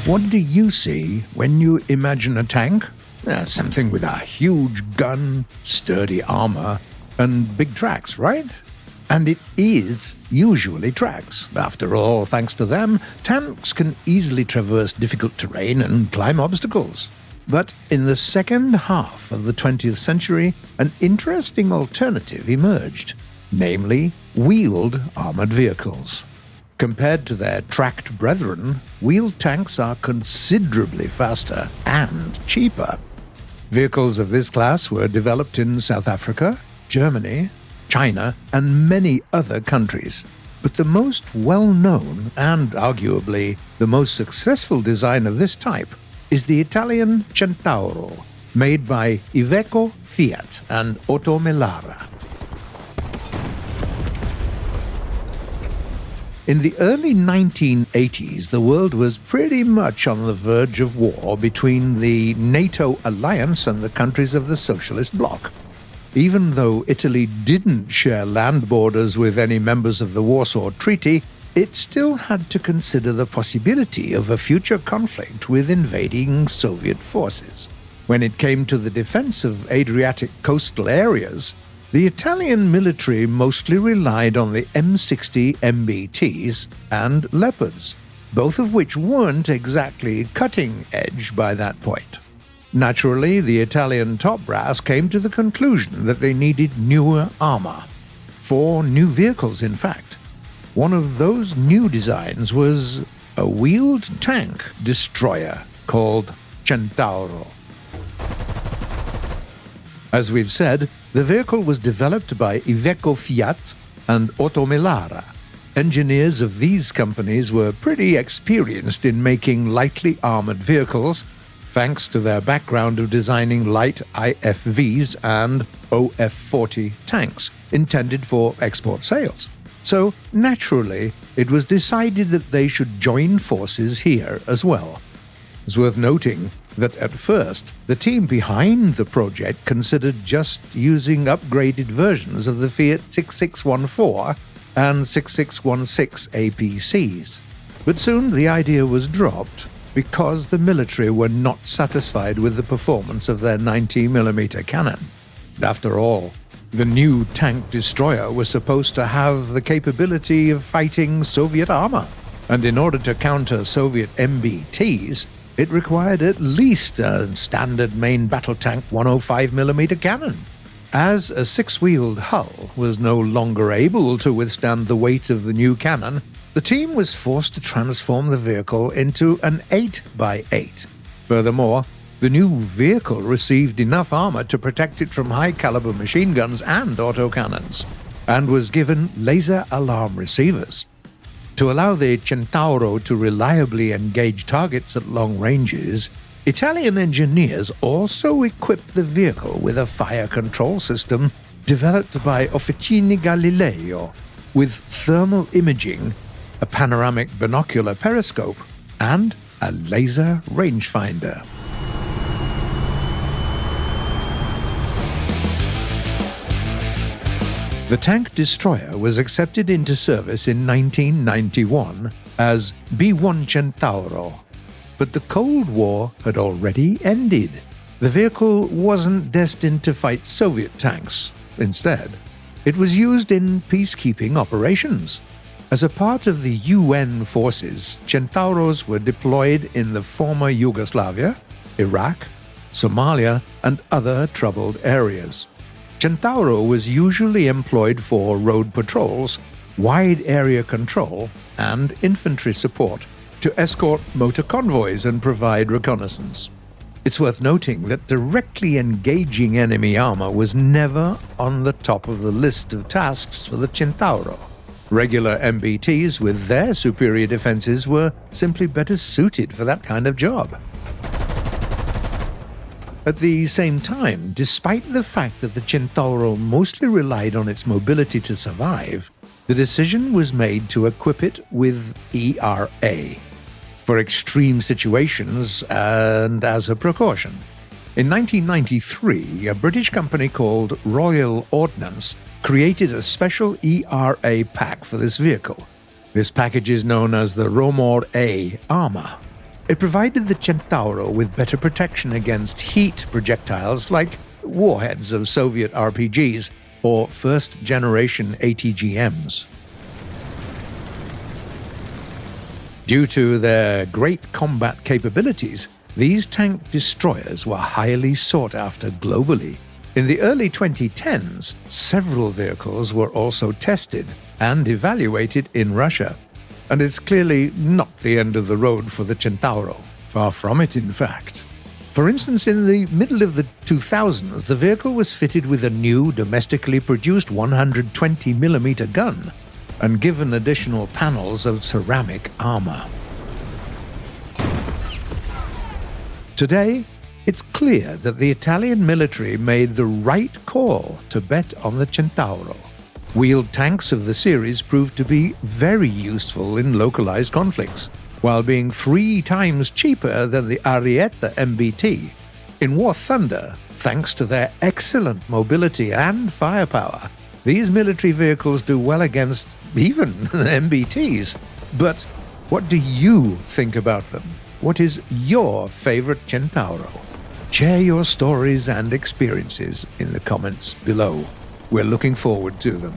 What do you see when you imagine a tank? Something with a huge gun, sturdy armor, and big tracks, right? And it is usually tracks. After all, thanks to them, tanks can easily traverse difficult terrain and climb obstacles. But in the second half of the 20th century, an interesting alternative emerged, namely wheeled armored vehicles. Compared to their tracked brethren, wheeled tanks are considerably faster and cheaper. Vehicles of this class were developed in South Africa, Germany, China, and many other countries. But the most well-known and arguably the most successful design of this type is the Italian Centauro, made by Iveco Fiat and Otto Melara. In the early 1980s, the world was pretty much on the verge of war between the NATO alliance and the countries of the Socialist Bloc. Even though Italy didn't share land borders with any members of the Warsaw Treaty, it still had to consider the possibility of a future conflict with invading Soviet forces. When it came to the defense of Adriatic coastal areas, the Italian military mostly relied on the M60 MBTs and Leopards, both of which weren't exactly cutting edge by that point. Naturally, the Italian top brass came to the conclusion that they needed newer armor. 4 new vehicles, in fact. One of those new designs was a wheeled tank destroyer called Centauro. As we've said, the vehicle was developed by Iveco Fiat and Otto Melara. Engineers of these companies were pretty experienced in making lightly armored vehicles, thanks to their background of designing light IFVs and OF-40 tanks intended for export sales. So, naturally, it was decided that they should join forces here as well. It's worth noting that at first, the team behind the project considered just using upgraded versions of the Fiat 6614 and 6616 APCs. But soon the idea was dropped because the military were not satisfied with the performance of their 90mm cannon. After all, the new tank destroyer was supposed to have the capability of fighting Soviet armor, and in order to counter Soviet MBTs, it required at least a standard main battle tank 105mm cannon. As a 6-wheeled hull was no longer able to withstand the weight of the new cannon, the team was forced to transform the vehicle into an 8x8. Furthermore, the new vehicle received enough armor to protect it from high-caliber machine guns and autocannons, and was given laser alarm receivers. To allow the Centauro to reliably engage targets at long ranges, Italian engineers also equipped the vehicle with a fire control system developed by Officine Galileo, with thermal imaging, a panoramic binocular periscope, and a laser rangefinder. The tank destroyer was accepted into service in 1991 as B-1 Centauro, but the Cold War had already ended. The vehicle wasn't destined to fight Soviet tanks. Instead, it was used in peacekeeping operations. As a part of the UN forces, Centauros were deployed in the former Yugoslavia, Iraq, Somalia, and other troubled areas. Centauro was usually employed for road patrols, wide area control, and infantry support to escort motor convoys and provide reconnaissance. It's worth noting that directly engaging enemy armor was never on the top of the list of tasks for the Centauro. Regular MBTs with their superior defenses were simply better suited for that kind of job. At the same time, despite the fact that the Centauro mostly relied on its mobility to survive, the decision was made to equip it with ERA for extreme situations and as a precaution. In 1993, a British company called Royal Ordnance created a special ERA pack for this vehicle. This package is known as the Romor A armor. It provided the Centauro with better protection against heat projectiles like warheads of Soviet RPGs or first-generation ATGMs. Due to their great combat capabilities, these tank destroyers were highly sought after globally. In the early 2010s, several vehicles were also tested and evaluated in Russia. And it's clearly not the end of the road for the Centauro. Far from it, in fact. For instance, in the middle of the 2000s, the vehicle was fitted with a new domestically produced 120mm gun and given additional panels of ceramic armor. Today, it's clear that the Italian military made the right call to bet on the Centauro. Wheeled tanks of the series proved to be very useful in localized conflicts, while being 3 times cheaper than the Ariete MBT. In War Thunder, thanks to their excellent mobility and firepower, these military vehicles do well against even the MBTs. But what do you think about them? What is your favorite Centauro? Share your stories and experiences in the comments below. We're looking forward to them.